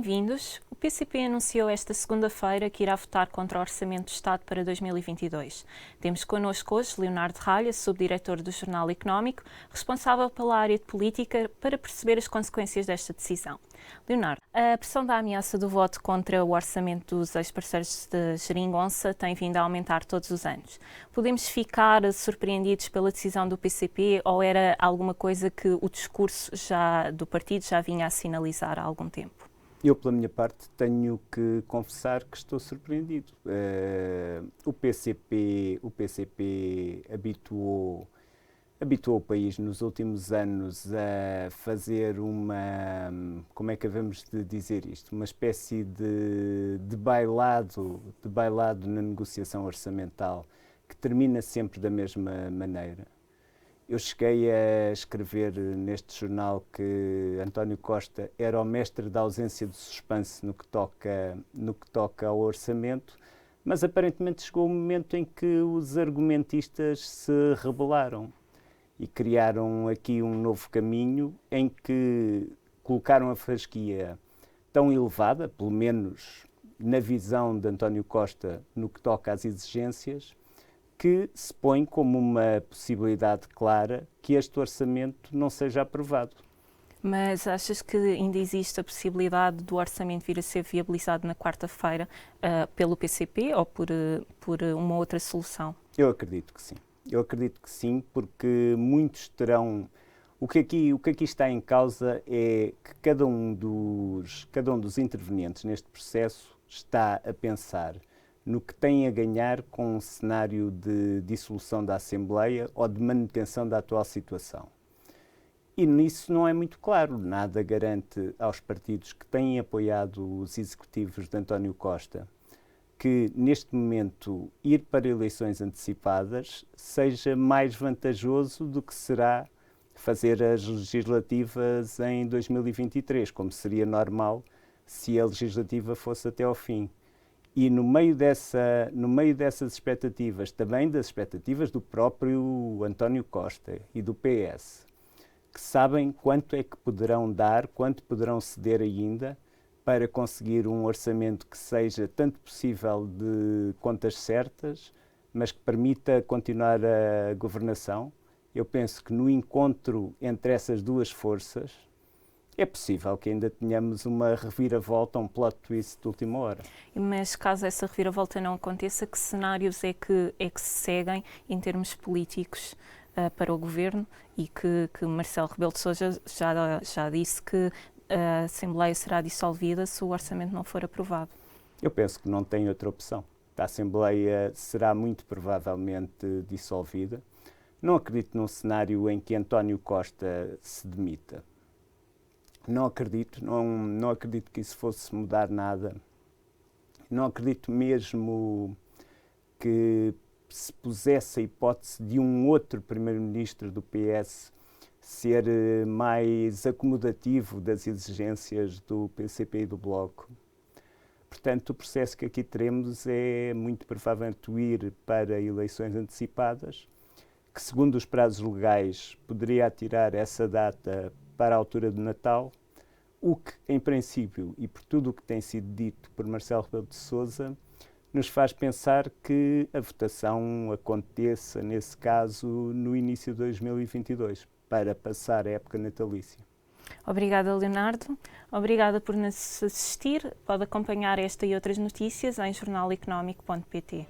Bem-vindos. O PCP anunciou esta segunda-feira que irá votar contra o Orçamento do Estado para 2022. Temos connosco hoje Leonardo Ralha, subdiretor do Jornal Económico, responsável pela área de política, para perceber as consequências desta decisão. Leonardo, a pressão da ameaça do voto contra o orçamento dos ex-parceiros de Geringonça tem vindo a aumentar todos os anos. Podemos ficar surpreendidos pela decisão do PCP ou era alguma coisa que o discurso do partido já vinha a sinalizar há algum tempo? Eu, pela minha parte, tenho que confessar que estou surpreendido. O PCP habituou o país nos últimos anos a fazer como é que havemos de dizer isto? Uma espécie de bailado na negociação orçamental que termina sempre da mesma maneira. Eu cheguei a escrever neste jornal que António Costa era o mestre da ausência de suspense no que toca ao orçamento, mas aparentemente chegou o momento em que os argumentistas se rebelaram e criaram aqui um novo caminho em que colocaram a fasquia tão elevada, pelo menos na visão de António Costa, no que toca às exigências, que se põe como uma possibilidade clara que este orçamento não seja aprovado. Mas achas que ainda existe a possibilidade do orçamento vir a ser viabilizado na quarta-feira pelo PCP ou por uma outra solução? Eu acredito que sim. Porque muitos terão... O que aqui está em causa é que cada um dos intervenientes neste processo está a pensar no que tem a ganhar com um cenário de dissolução da Assembleia ou de manutenção da atual situação. E nisso não é muito claro. Nada garante aos partidos que têm apoiado os executivos de António Costa que, neste momento, ir para eleições antecipadas seja mais vantajoso do que será fazer as legislativas em 2023, como seria normal se a legislativa fosse até ao fim. E no meio dessas expectativas, também das expectativas do próprio António Costa e do PS, que sabem quanto é que poderão dar, quanto poderão ceder ainda para conseguir um orçamento que seja tanto possível de contas certas, mas que permita continuar a governação. Eu penso que no encontro entre essas duas forças, é possível que ainda tenhamos uma reviravolta, um plot twist de última hora. Mas caso essa reviravolta não aconteça, que cenários é que se seguem em termos políticos para o governo e que Marcelo Rebelo de Sousa já disse que a Assembleia será dissolvida se o orçamento não for aprovado? Eu penso que não tem outra opção. A Assembleia será muito provavelmente dissolvida. Não acredito num cenário em que António Costa se demita. Não acredito que isso fosse mudar nada. Não acredito mesmo que se pusesse a hipótese de um outro primeiro-ministro do PS ser mais acomodativo das exigências do PCP e do Bloco. Portanto, o processo que aqui teremos é muito provavelmente ir para eleições antecipadas, que segundo os prazos legais poderia atirar essa data para a altura de Natal, o que, em princípio, e por tudo o que tem sido dito por Marcelo Rebelo de Sousa, nos faz pensar que a votação aconteça, nesse caso, no início de 2022, para passar a época natalícia. Obrigada, Leonardo. Obrigada por nos assistir. Pode acompanhar esta e outras notícias em jornaleconómico.pt.